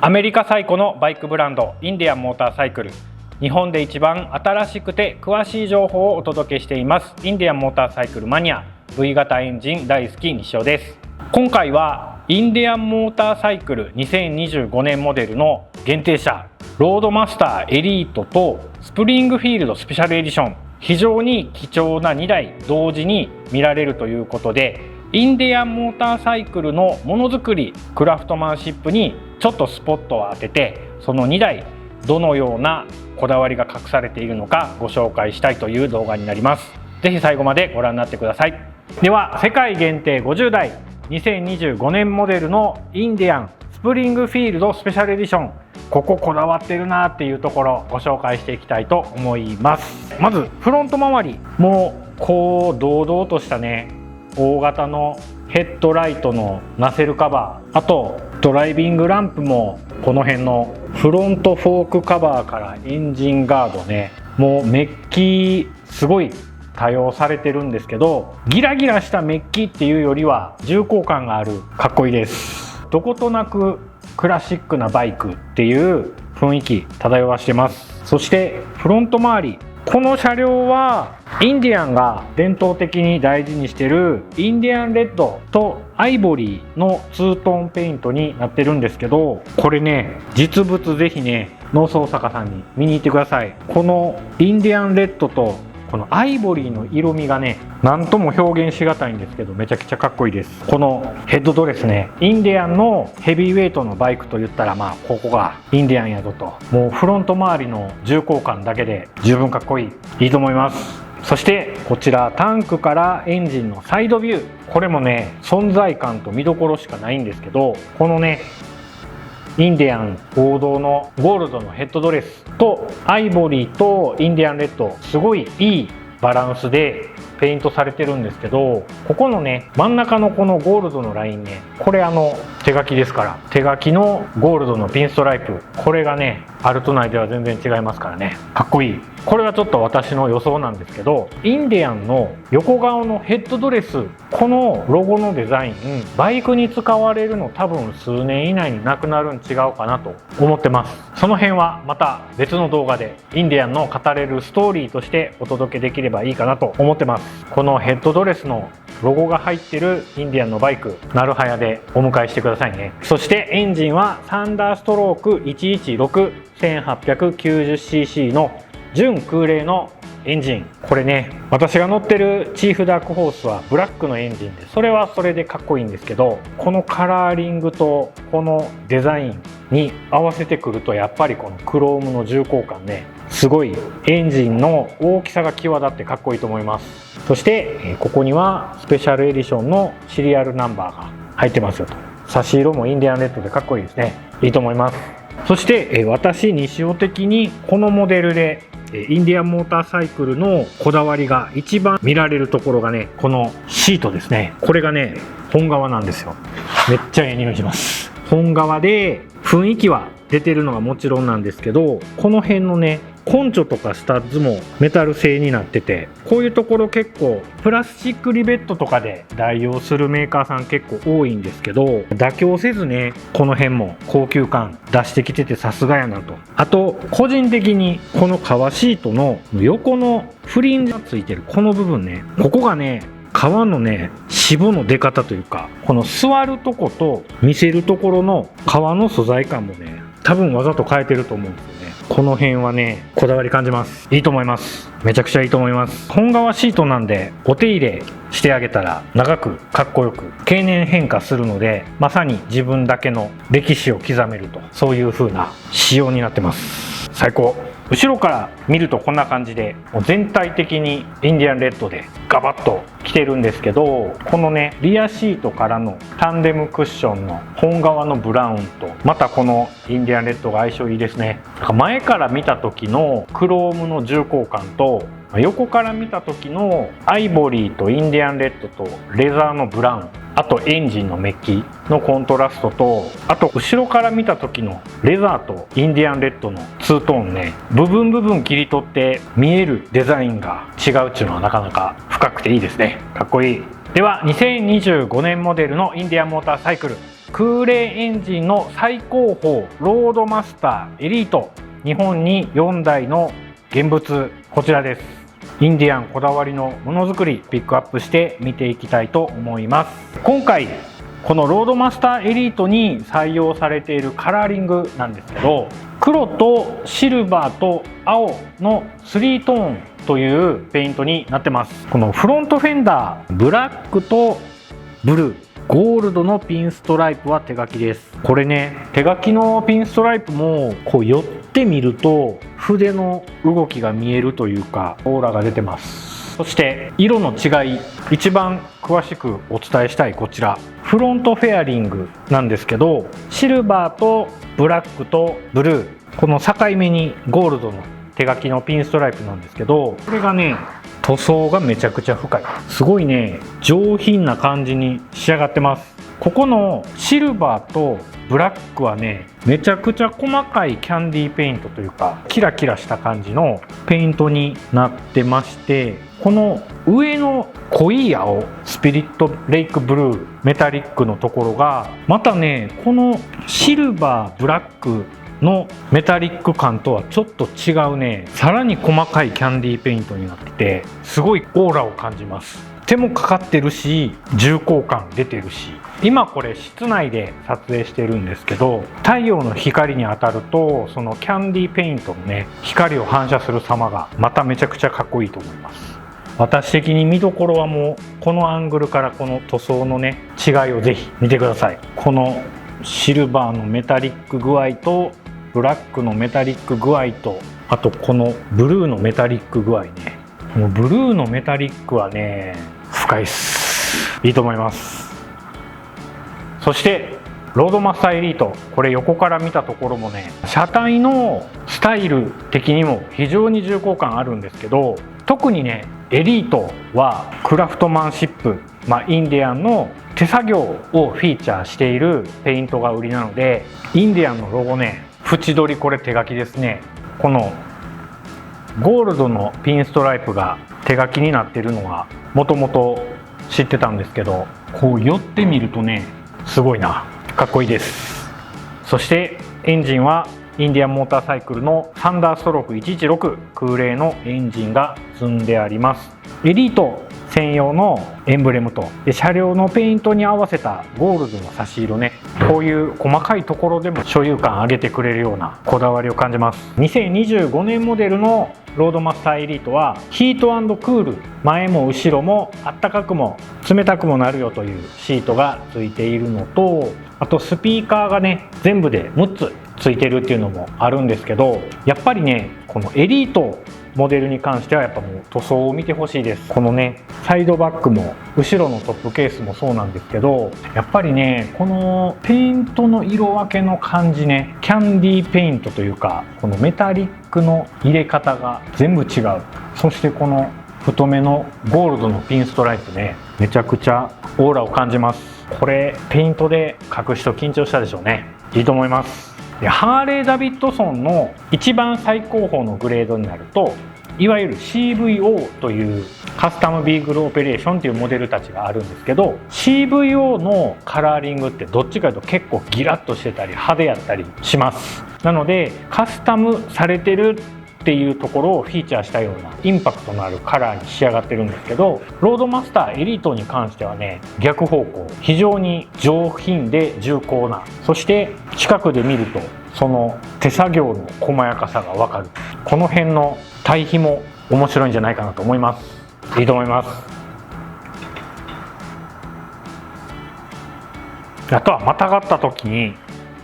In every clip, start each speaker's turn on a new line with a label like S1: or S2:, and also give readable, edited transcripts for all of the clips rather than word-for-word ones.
S1: アメリカ最古のバイクブランドインディアンモーターサイクル、日本で一番新しくて詳しい情報をお届けしていますインディアンモーターサイクルマニア V 型エンジン大好き西尾です。今回はインディアンモーターサイクル2025年モデルの限定車ロードマスターエリートとスプリングフィールドスペシャルエディション、非常に貴重な2台同時に見られるということで、インディアンモーターサイクルのものづくりクラフトマンシップにちょっとスポットを当てて、その2台どのようなこだわりが隠されているのかご紹介したいという動画になります。ぜひ最後までご覧になってください。では世界限定50台2025年モデルのインディアンスプリングフィールドスペシャルエディション、こだわってるなっていうところをご紹介していきたいと思います。まずフロント周りも堂々としたね大型のヘッドライトのナセルカバー、あとドライビングランプもこの辺のフロントフォークカバーからエンジンガードね、もうメッキすごい多用されてるんですけど、ギラギラしたメッキっていうよりは重厚感がある、かっこいいです。どことなくクラシックなバイクっていう雰囲気漂わしてます。そしてフロント周り、この車両はインディアンが伝統的に大事にしてるインディアンレッドとアイボリーのツートーンペイントになってるんですけど、これね実物ぜひね農創坂さんに見に行ってください。このインディアンレッドとこのアイボリーの色味がね何とも表現しがたいんですけど、めちゃくちゃかっこいいです。このヘッドドレスね、インディアンのヘビーウェイトのバイクと言ったらここがインディアンやぞと、もうフロント周りの重厚感だけで十分かっこいいと思います。そしてこちらタンクからエンジンのサイドビュー、これもね存在感と見どころしかないんですけど、このねインディアン王道のゴールドのヘッドドレスとアイボリーとインディアンレッド、すごいいいバランスでペイントされてるんですけど、ここのね真ん中のこのゴールドのラインね、これ手書きですから、手書きのゴールドのピンストライプ、これがねアルト内では全然違いますからね、かっこいい。これはちょっと私の予想なんですけど、インディアンの横顔のヘッドドレス、このロゴのデザインバイクに使われるの多分数年以内になくなるん違うかなと思ってます。その辺はまた別の動画でインディアンの語れるストーリーとしてお届けできればいいかなと思ってます。このヘッドドレスのロゴが入ってるインディアンのバイク、なるはやでお迎えしてくださいね。そしてエンジンはサンダーストローク 1161890cc の純空冷のエンジン。これね私が乗ってるチーフダークホースはブラックのエンジンで、それはそれでかっこいいんですけど、このカラーリングとこのデザインに合わせてくると、やっぱりこのクロームの重厚感ね、すごいエンジンの大きさが際立ってかっこいいと思います。そしてここにはスペシャルエディションのシリアルナンバーが入ってますよと。差し色もインディアンレッドでかっこいいですね。いいと思います。そして私西尾的にこのモデルでインディアンモーターサイクルのこだわりが一番見られるところがね、このシートですね。これがね本革なんですよ。めっちゃいい匂いします。本革で雰囲気は出てるのがもちろんなんですけど、この辺のねコンチョとかスタッズもメタル製になってて、こういうところ結構プラスチックリベットとかで代用するメーカーさん結構多いんですけど、妥協せずねこの辺も高級感出してきててさすがやなと。あと個人的にこの革シートの横のフリンジがついてるこの部分ね、ここがね革のね脂肪の出方というか、この座るとこと見せるところの革の素材感もね多分わざと変えてると思うんですよね。この辺はねこだわり感じます。いいと思います。めちゃくちゃいいと思います。本革シートなんでお手入れしてあげたら長くかっこよく経年変化するので、まさに自分だけの歴史を刻めると、そういう風な仕様になってます。最高。後ろから見るとこんな感じで、もう全体的にインディアンレッドでガバッと来てるんですけど、このねリアシートからのタンデムクッションの本革のブラウンとまたこのインディアンレッドが相性いいですね。前から見た時のクロームの重厚感と横から見た時のアイボリーとインディアンレッドとレザーのブラウン、あとエンジンのメッキのコントラストと、あと後ろから見た時のレザーとインディアンレッドのツートーンね、部分切り取って見えるデザインが違うっていうのはなかなか深くていいですね。かっこいい。では2025年モデルのインディアンモーターサイクル空冷エンジンの最高峰ロードマスターエリート、日本に4台の現物、こちらです。インディアンこだわりのものづくりピックアップして見ていきたいと思います。今回このロードマスターエリートに採用されているカラーリングなんですけど、黒とシルバーと青の3トーンというペイントになってます。このフロントフェンダー、ブラックとブルー、ゴールドのピンストライプは手書きです。これね、手書きのピンストライプもこう寄ってみると筆の動きが見えるというか、オーラが出てます。そして色の違い、一番詳しくお伝えしたいこちら、フロントフェアリングなんですけど、シルバーとブラックとブルー、この境目にゴールドの手書きのピンストライプなんですけど、これがね、塗装がめちゃくちゃ深い、すごいね、上品な感じに仕上がってます。ここのシルバーとブラックはね、めちゃくちゃ細かいキャンディーペイントというか、キラキラした感じのペイントになってまして、この上の濃い青、スピリットレイクブルーメタリックのところがまたね、このシルバーブラックのメタリック感とはちょっと違うね、さらに細かいキャンディーペイントになってて、すごいオーラを感じます。手もかかってるし、重厚感出てるし、今これ室内で撮影してるんですけど、太陽の光に当たるとそのキャンディーペイントのね、光を反射する様がまためちゃくちゃかっこいいと思います。私的に見どころはもうこのアングルからこの塗装のね、違いをぜひ見てください。このシルバーのメタリック具合とブラックのメタリック具合と、あとこのブルーのメタリック具合ね、このブルーのメタリックはね、深いっす。いいと思います。そしてロードマスターエリート、これ横から見たところもね、車体のスタイル的にも非常に重厚感あるんですけど、特にね、エリートはクラフトマンシップ、インディアンの手作業をフィーチャーしているペイントが売りなので、インディアンのロゴね、縁取りこれ手書きですね。このゴールドのピンストライプが手書きになっているのはもともと知ってたんですけど、こう寄ってみるとね、すごいな、かっこいいです。そしてエンジンはインディアンモーターサイクルのサンダーストローク116空冷のエンジンが積んであります。エリート専用のエンブレムと、で車両のペイントに合わせたゴールドの差し色ね、こういう細かいところでも所有感上げてくれるようなこだわりを感じます。2025年モデルのロードマスターエリートはヒート&クール、前も後ろもあったかくも冷たくもなるよというシートがついているのと、あとスピーカーがね、全部で6つついてるっていうのもあるんですけど、やっぱりね、このエリートモデルに関してはやっぱもう塗装を見てほしいです。このね、サイドバックも後ろのトップケースもそうなんですけど、やっぱりね、このペイントの色分けの感じね、キャンディーペイントというか、このメタリックの入れ方が全部違う。そしてこの太めのゴールドのピンストライプね、めちゃくちゃオーラを感じます。これペイントで描く人緊張したでしょうね。いいと思います。でハーレー・ダビッドソンの一番最高峰のグレードになると、いわゆる CVO というカスタムビーグルオペレーションというモデルたちがあるんですけど、 CVO のカラーリングってどっちかというと結構ギラッとしてたり派手やったりします。なのでカスタムされてるっていうところをフィーチャーしたようなインパクトのあるカラーに仕上がってるんですけど、ロードマスターエリートに関してはね、逆方向、非常に上品で重厚な、そして近くで見るとその手作業の細やかさが分かる。この辺の対比も面白いんじゃないかなと思います。いいと思います。あとはまたがった時に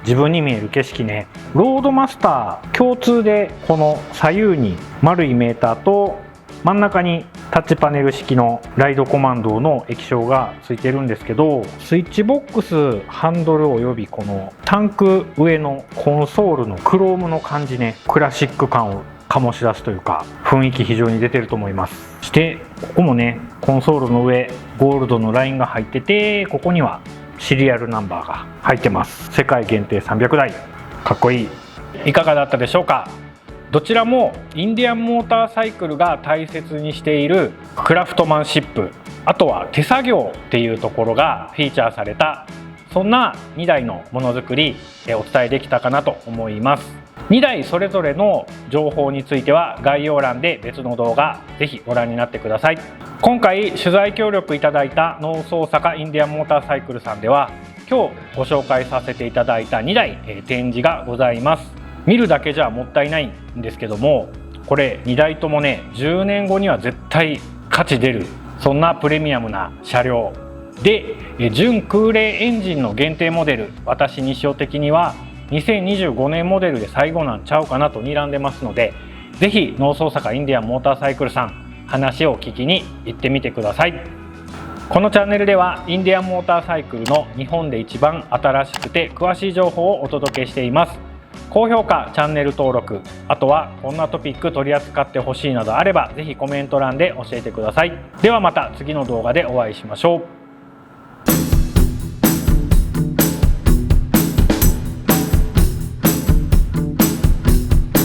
S1: 自分に見える景色ね、ロードマスター共通でこの左右に丸いメーターと真ん中にタッチパネル式のライドコマンドの液晶がついてるんですけど、スイッチボックス、ハンドルおよびこのタンク上のコンソールのクロームの感じね、クラシック感を醸し出すというか、雰囲気非常に出てると思います。そしてここもね、コンソールの上ゴールドのラインが入ってて、ここにはシリアルナンバーが入ってます。世界限定300台、かっこいい。いかがだったでしょうか。どちらもインディアンモーターサイクルが大切にしているクラフトマンシップ、あとは手作業っていうところがフィーチャーされたそんな2台のものづくりお伝えできたかなと思います。2台それぞれの情報については概要欄で別の動画ぜひご覧になってください。今回取材協力いただいた農総坂インディアンモーターサイクルさんでは今日ご紹介させていただいた2台展示がございます。見るだけじゃもったいないんですけども、これ2台ともね10年後には絶対価値出る、そんなプレミアムな車両で、純空冷エンジンの限定モデル、私西尾的には2025年モデルで最後なんちゃうかなと睨んでますので、ぜひ農総坂インディアンモーターサイクルさん話を聞きに行ってみてください。このチャンネルではインディアンモーターサイクルの日本で一番新しくて詳しい情報をお届けしています。高評価、チャンネル登録、あとはこんなトピック取り扱ってほしいなどあればぜひコメント欄で教えてください。ではまた次の動画でお会いしましょう。